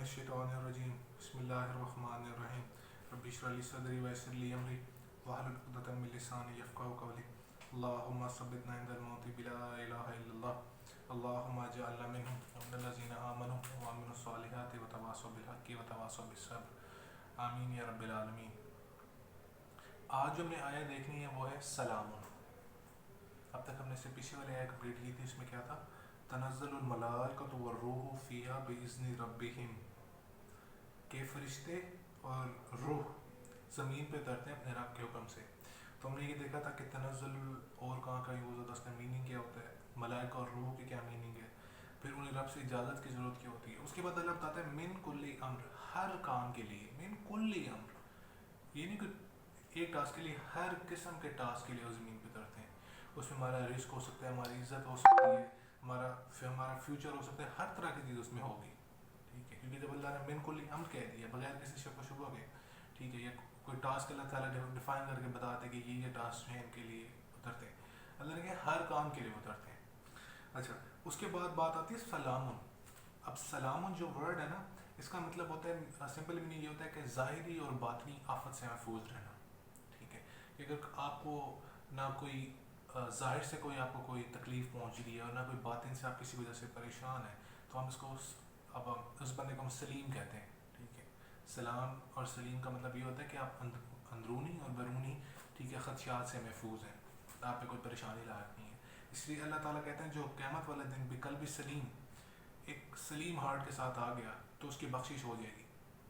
الشیطان الرجیم بسم اللہ الرحمن الرحیم رب اشرح لی صدری ویسر لی امری واحلل عقدۃ من لسانی یفقهوا قولی اللهم ثبتنا عند الموت بلا الہ الا اللہ اللهم اجعلنا منهم ومن الذين آمنوا وعملوا الصالحات وتواصوا بالحق وتواصوا بالصبر آمین یا رب العالمین۔ آج جو ہم نے آیت دیکھنی ہے وہ ہے سلام۔ اب تک ہم نے اس سے پیچھے والی آیت کمپلیٹ کی تھی، اس میں کیا تھا؟ تنزل الملائکۃ والروح فیہا باذن ربہم، کہ فرشتے اور روح زمین پہ اترتے ہیں اپنے رب کے حکم سے۔ تو ہم نے یہ دیکھا تھا کہ تنزل اور کہاں کا یوز ہوتا ہے، اس کا میننگ کیا ہوتا ہے، ملائکہ اور روح کی کیا میننگ ہے، پھر انہیں رب سے اجازت کی ضرورت کیا ہوتی ہے۔ اس کے بعد اللہ بتاتا ہے من کل امر، ہر کام کے لیے، من کل امر، یہ نہیں کہ ایک ٹاسک کے لیے، ہر قسم کے ٹاسک کے لیے وہ زمین پہ اترتے ہیں۔ اس میں ہمارا رزق ہو سکتا ہے، ہماری عزت ہو سکتی ہے، ہمارا فیوچر ہو سکتا ہے، ہر طرح کی چیز اس میں ہوگی، ٹھیک ہے، کیونکہ جب اللہ نے من کل امر کہہ دیا بغیر کسی شک و شبہ کے، ٹھیک ہے، یا کوئی ٹاسک اللہ تعالیٰ ڈیفائن کر کے بتاتے کہ یہ ٹاسک ہیں ان کے لیے اترتے ہیں، اللہ نے کہا ہر کام کے لیے اترتے ہیں۔ اچھا، اس کے بعد بات آتی ہے سلامن۔ اب سلامن جو ورڈ ہے نا، اس کا مطلب ہوتا ہے، سمپل میننگ یہ ہوتا ہے کہ ظاہری اور باطنی آفت سے محفوظ رہنا، ٹھیک ہے، کہ اگر آپ کو نہ کوئی ظاہر سے کوئی آپ کو کوئی تکلیف پہنچ رہی ہے اور نہ کوئی باطن سے آپ کسی وجہ سے پریشان ہیں، تو ہم اس کو اب اس بندے کو ہم سلیم کہتے ہیں، ٹھیک ہے۔ سلام اور سلیم کا مطلب یہ ہوتا ہے کہ آپ اندرونی اور بیرونی، ٹھیک ہے، خدشات سے محفوظ ہیں، آپ پہ کوئی پریشانی لاحق نہیں ہے۔ اس لیے اللہ تعالیٰ کہتے ہیں جو قیامت والے دن بقلب سلیم، ایک سلیم ہارٹ کے ساتھ آ گیا تو اس کی بخشش ہو جائے گی۔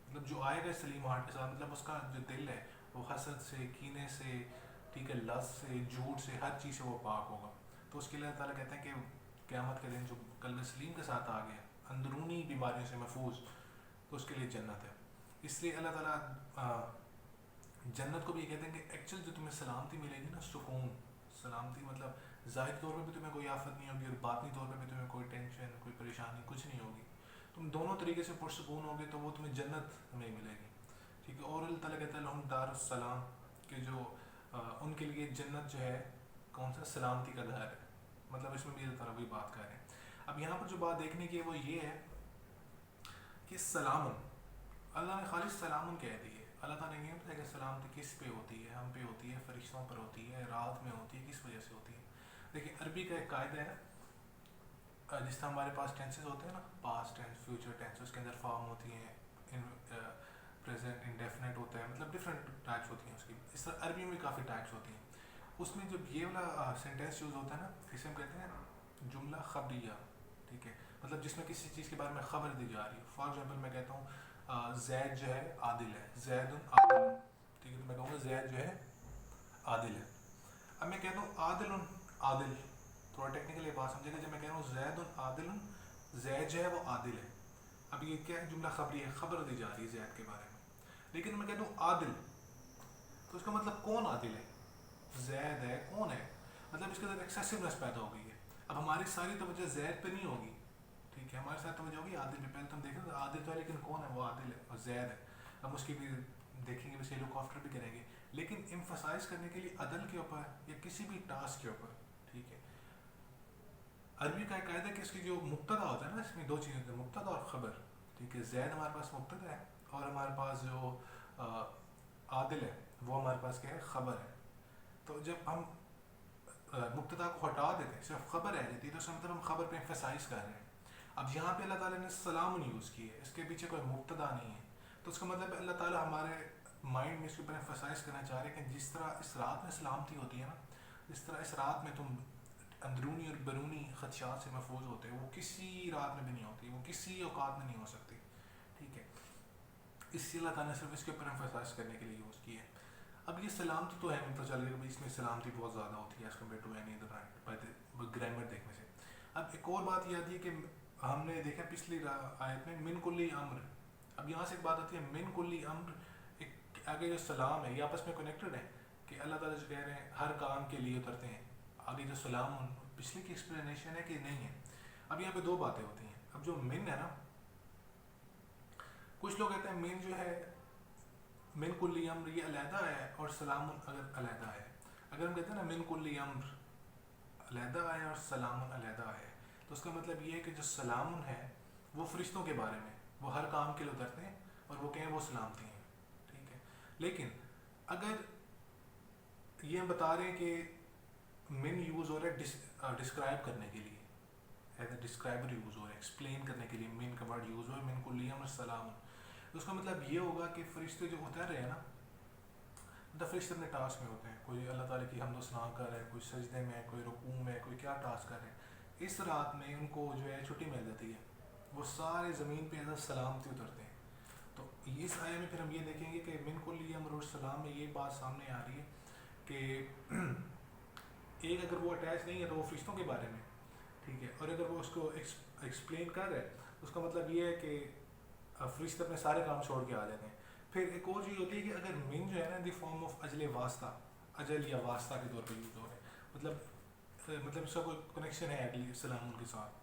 مطلب جو آئے گا سلیم ہارٹ کے ساتھ، مطلب اس کا جو دل ہے وہ حسد سے، کینے سے، ٹھیک ہے، لذ سے، جھوٹ سے، ہر چیز سے وہ پاک ہوگا۔ تو اس کے لیے اللہ تعالیٰ کہتے ہیں کہ قیامت کے دن جو قلب سلیم کے ساتھ آ گیا، اندرونی بیماریوں سے محفوظ، تو اس کے لیے جنت ہے۔ اس لیے اللہ تعالیٰ جنت کو بھی یہ کہتے ہیں کہ ایکچوئل جو تمہیں سلامتی ملے گی نا، سکون، سلامتی مطلب ظاہری طور پہ بھی تمہیں کوئی آفت نہیں ہوگی اور باطنی طور پہ بھی تمہیں کوئی ٹینشن، کوئی پریشانی، کچھ نہیں ہوگی، تم دونوں طریقے سے پرسکون ہوگے، تو وہ تمہیں جنت میں ملے گی، ٹھیک ہے۔ اور اللہ تعالیٰ کہتا ہے لہم دار السلام، کہ جو ان کے لیے جنت جو ہے کون سا، سلامتی کا گھر ہے، مطلب اس میں بھی اللہ تعالیٰ وہی بات کر رہے ہیں۔ اب یہاں پر جو بات دیکھنے کی ہے وہ یہ ہے کہ سلامن، اللہ نے خالی سلامن کہہ دی ہے، اللہ تعالیٰ نے یہ بتایا کہ سلامتی کس پہ ہوتی ہے، ہم پہ ہوتی ہے، فرشتوں پر ہوتی ہے، رات میں ہوتی ہے، کس وجہ سے ہوتی ہے۔ دیکھیں عربی کا ایک قاعدہ ہے، جس طرح ہمارے پاس ٹینسز ہوتے ہیں نا، پاسٹ ٹینس، فیوچر ٹینس، اس کے اندر فارم ہوتی ہیں، پریزنٹ انڈیفینٹ ہوتا ہے، مطلب ڈفرینٹ ٹائپس ہوتی ہیں اس کی، اس طرح عربی میں بھی کافی ٹائپس ہوتی ہیں۔ اس میں جب یہ والا سینٹینس یوز ہوتا ہے نا، اسے ہم کہتے ہیں جملہ خبریہ، ٹھیک ہے، مطلب جس میں کسی چیز کے بارے میں خبر دی جا رہی ہے۔ فار ایگزامپل میں کہتا ہوں زید جو ہے عادل ہے، زید عادل، ٹھیک ہے، تو میں کہوں گا زید جو ہے عادل ہے۔ اب میں کہتا ہوں عادل عادل، تھوڑا ٹیکنیکل یہ بات سمجھے گا، جب میں کہہ رہا ہوں زید عادل، زید جو ہے وہ عادل ہے، اب یہ کیا ہے، جملہ خبری ہے، خبر دی جا رہی ہے زید کے بارے میں۔ لیکن میں کہتا ہوں عادل، تو اس کا مطلب کون عادل ہے، زید ہے، کون ہے، مطلب اس کے اندر ایکسیسونیس پیدا ہو گئی ہے۔ اب ہماری ساری توجہ زید پہ نہیں ہوگی، ٹھیک ہے، ہمارے ساتھ توجہ ہوگی عادل پہ۔ پہلے تو ہم دیکھیں گے عادل تو ہے لیکن کون ہے، وہ عادل ہے اور زید ہے، ہم اس کی بھی دیکھیں گے، ویسے لوگ آفٹر بھی کریں گے، لیکن ایمفسائز کرنے کے لیے عدل کے اوپر یا کسی بھی ٹاسک کے اوپر، ٹھیک ہے۔ عربی کا ایک قاعدہ ہے کہ اس کی جو مبتدا ہوتا ہے نا، اس میں دو چیزیں ہوتی ہیں، مبتدا اور خبر، ٹھیک ہے۔ زید ہمارے پاس مبتدا ہے اور ہمارے پاس جو عادل ہے وہ ہمارے پاس کیا ہے، خبر ہے۔ تو جب ہم مبتدا کو ہٹا دیتے ہیں، صرف خبر رہ جاتی ہے، تو اس کا مطلب ہم خبر پہ ایمفسائز کر رہے ہیں۔ اب یہاں پہ اللہ تعالیٰ نے سلام یوز کی ہے، اس کے پیچھے کوئی مبتدا نہیں ہے، تو اس کا مطلب اللہ تعالیٰ ہمارے مائنڈ میں اس کے اوپر ایمفسائز کرنا چاہ رہے ہیں کہ جس طرح اس رات میں سلامتی ہوتی ہے نا، جس طرح اس رات میں تم اندرونی اور بیرونی خدشات سے محفوظ ہوتے ہیں، وہ کسی رات میں بھی نہیں ہوتی، وہ کسی اوقات میں نہیں ہو سکتی، ٹھیک ہے۔ اس سے اللہ تعالیٰ نے صرف اس کے اوپر ایمفسائز کرنے کے لیے یوز کی ہے۔ اب یہ سلامتی تو ہے، پتہ چل گیا کہ اس میں سلامتی بہت زیادہ ہوتی ہے as compare to any other grammar دیکھنے سے۔ اب ایک اور بات یہ آتی ہے کہ ہم نے دیکھا پچھلی آیت میں من کلی امر، اب یہاں سے ایک بات آتی ہے من کلی امر، ایک آگے جو سلام ہے یہ آپس میں کنیکٹڈ ہے، کہ اللہ تعالیٰ جو کہہ رہے ہیں ہر کام کے لیے اترتے ہیں، آگے جو سلام پچھلی کی ایکسپلینیشن ہے کہ نہیں ہے۔ اب یہاں پہ دو باتیں ہوتی ہیں، اب جو من ہے نا، کچھ لوگ کہتے ہیں من جو ہے، من کلی امر یہ علیحدہ ہے اور سلام اگر علیحدہ ہے، اگر ہم کہتے ہیں نا من کلی امر علیحدہ ہے اور سلام علیحدہ ہے، تو اس کا مطلب یہ ہے کہ جو سلام ہے وہ فرشتوں کے بارے میں، وہ ہر کام کے لیے اترتے ہیں اور وہ کہیں وہ سلامتی ہیں، ٹھیک ہے. لیکن اگر یہ ہم بتا رہے ہیں کہ من یوز ہو رہا ہے ڈسکرائب کرنے کے لیے، ایز اے ڈسکرائبر یوز ہو رہا ہے، ایکسپلین کرنے کے لیے من کا ورڈ یوز ہو رہا ہے، من کلیہ امر سلام. اس کا مطلب یہ ہوگا کہ فرشتے جو اتر رہے ہیں نا، فرشتے اپنے ٹاسک میں ہوتے ہیں، کوئی اللہ تعالیٰ کی حمد و ثنا کر رہا ہے، کوئی سجدے میں، کوئی رکوع میں، کوئی کیا ٹاسک کر رہے ہیں. اس رات میں ان کو جو ہے چھٹی مل جاتی ہے، وہ سارے زمین پہ ایسا سلامتی اترتے ہیں. تو اس آیے میں پھر ہم یہ دیکھیں گے کہ من کلیہ امر السلام میں یہ بات سامنے آ رہی ہے کہ ایک اگر وہ اٹیچ نہیں ہے تو وہ فرشتوں کے بارے میں، ٹھیک ہے، اور اگر وہ اس کو ایکسپلین کر رہے ہیں اس کا مطلب یہ ہے کہ فرشتے اپنے سارے کام چھوڑ کے آ جاتے ہیں. پھر ایک اور چیز ہوتی ہے کہ اگر من جو ہے نا دی فارم آف اجل واسطہ، اجل یا واسطہ کے طور پہ یوز ہو رہا ہے، مطلب اس کا کوئی کنیکشن ہے اگلی سلام کے ساتھ،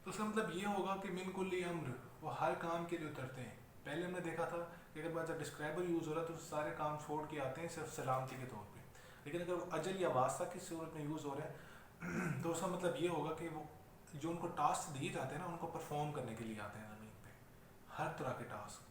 تو اس کا مطلب یہ ہوگا کہ من کلی امر وہ ہر کام کے لیے اترتے ہیں. پہلے ہم نے دیکھا تھا کہ اگر بات ڈسکرائبر یوز ہو رہا ہے تو سارے کام چھوڑ کے آتے ہیں صرف سلامتی کے طور پہ. لیکن اگر وہ اجل یا واسطہ کی صورت میں یوز ہو رہا ہے تو اس کا مطلب یہ ہوگا کہ وہ جو ان کو ٹاسک دیے جاتے ہیں نا ان کو پرفارم کرنے کے لیے آتے ہیں زمین پہ. ہر طرح کے ٹاسک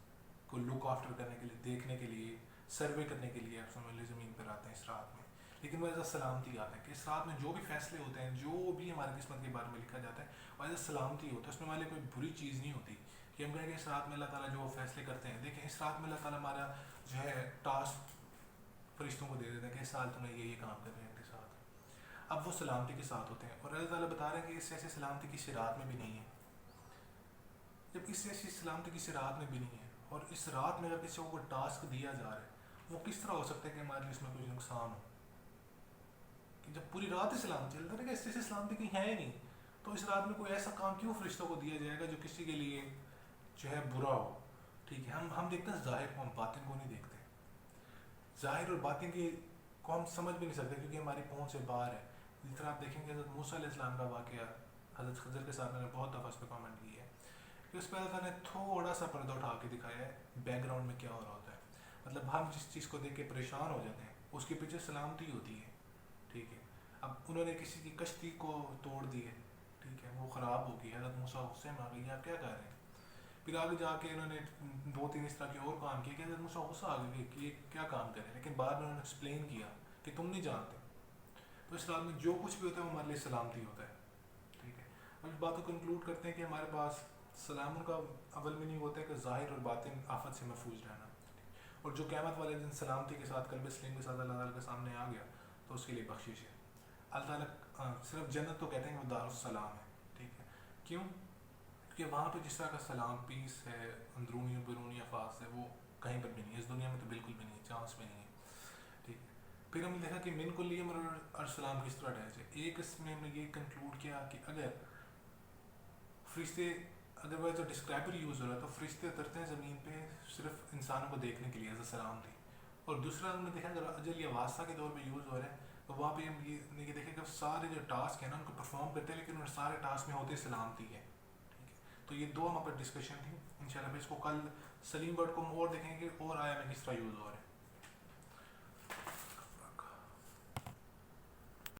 کو لک آفٹر کرنے کے لیے، دیکھنے کے لیے، سروے کرنے کے لیے آپ سمجھ لیں زمین پر آتے ہیں اس رات میں. لیکن وہ ایسا سلامتی آتا ہے کہ اس رات میں جو بھی فیصلے ہوتے ہیں، جو بھی ہماری قسمت کے بارے میں لکھا جاتا ہے وہ ایسا سلامتی ہوتا ہے. اس میں ہمارے کوئی بری چیز نہیں ہوتی کہ ہم کہیں کہ اس رات میں اللہ تعالیٰ جو فیصلے کرتے ہیں. دیکھیں اس رات میں اللہ تعالیٰ ہمارا جو ہے ٹاسک فرشتوں کو دے دیتے ہیں کہ اس سال تمہیں یہ کام کرنے ہیں ان کے ساتھ. اب وہ سلامتی کے ساتھ ہوتے ہیں اور اللہ تعالیٰ بتا رہے ہیں کہ اس ایسی سلامتی کسی رات میں بھی نہیں ہے. جب اس ایسی سلامتی کسی رات میں بھی نہیں ہے اور اس رات میں اگر کسی کو کوئی ٹاسک دیا جا رہا ہے، وہ کس طرح ہو سکتا ہے کہ ہمارے لیے اس میں کوئی نقصان ہو؟ کہ جب پوری رات ہی سلامتی چلتا ہے کہ اس جیسی سلامتی کہیں ہے ہی نہیں، تو اس رات میں کوئی ایسا کام کیوں فرشتوں کو دیا جائے گا جو کسی کے لیے جو ہے برا ہو؟ ٹھیک ہے، ہم دیکھتے ہیں ظاہر کو، ہم باطن کو نہیں دیکھتے. ظاہر اور باطن کی کو ہم سمجھ بھی نہیں سکتے کیونکہ ہماری پہنچ سے باہر ہے. جس طرح آپ دیکھیں گے حضرت موسیٰ علیہ السلام کا واقعہ، حضرت خضر کے ساتھ میں نے بہت دفعہ اس پہ کامنٹ کی ہے کہ اس پہ اللہ تعالیٰ نے تھوڑا سا پردہ اٹھا کے دکھایا ہے بیک گراؤنڈ میں کیا ہو رہا ہوتا ہے. مطلب ہم جس چیز کو دیکھ کے پریشان ہو جاتے ہیں اس کے پیچھے سلامتی ہوتی ہے. ٹھیک ہے، اب انہوں نے کسی کی کشتی کو توڑ دی ہے، ٹھیک ہے، وہ خراب ہو گئی، حضرت موسیٰ غصے میں آ گئی آپ کیا کر رہے ہیں. پھر آگے جا کے انہوں نے 2-3 اس طرح کے اور کام کیے کہ حضرت موسیٰ غصہ آ گئی کہ یہ کیا کام کریں. لیکن بعد میں انہوں نے ایکسپلین کیا کہ تم نہیں جانتے. تو اس رات میں جو کچھ بھی ہوتا ہے وہ ہمارے لیے سلامتی ہوتا ہے. ٹھیک ہے، اب اس بات کو کنکلوڈ کرتے ہیں کہ ہمارے پاس سلام کا اول میننگ ہوتا ہے کہ ظاہر اور باطن آفت سے محفوظ رہنا. اور جو قیامت والے دن سلامتی کے ساتھ قلب سلیم کے ساتھ اللہ تعالیٰ کے سامنے آ گیا تو اس کے لیے بخشش ہے. اللہ تعالیٰ صرف جنت تو کہتے ہیں کہ وہ دار السلام ہے. ٹھیک ہے، کیوں؟ کہ وہاں پہ جس طرح کا سلام، پیس ہے، اندرونی اور بیرونی افاظ ہے، وہ کہیں پر بھی نہیں ہے. اس دنیا میں تو بالکل بھی نہیں ہے، چانس بھی نہیں ہے. ٹھیک ہے، پھر ہم نے دیکھا کہ من کلیہ امر اور سلام کس طرح اٹیچ ہے. ایک اس میں ہم نے یہ کنکلوڈ کیا کہ اگر فرشتے، اگر وہ جو ڈسکرائبر یوز ہو رہا ہے تو فرشتے اترتے ہیں زمین پہ صرف انسانوں کو دیکھنے کے لیے ایز اے سلام تھی. اور دوسرا ہم نے دیکھا اگر اجل یا واسطہ کے طور پہ یوز ہو رہا ہے تو وہاں پہ ہم یہ دیکھیں کہ سارے جو ٹاسک ہیں نا ان کو پرفارم کرتے ہیں، لیکن ان سارے ٹاسک میں ہوتے سلامتی ہے. ٹھیک ہے، تو یہ دو ہمارے ڈسکشن تھی. انشاءاللہ پھر اس کو کل سلیم ورڈ کو ہم اور دیکھیں گے اور آیا میں کس طرح یوز ہو رہا ہے.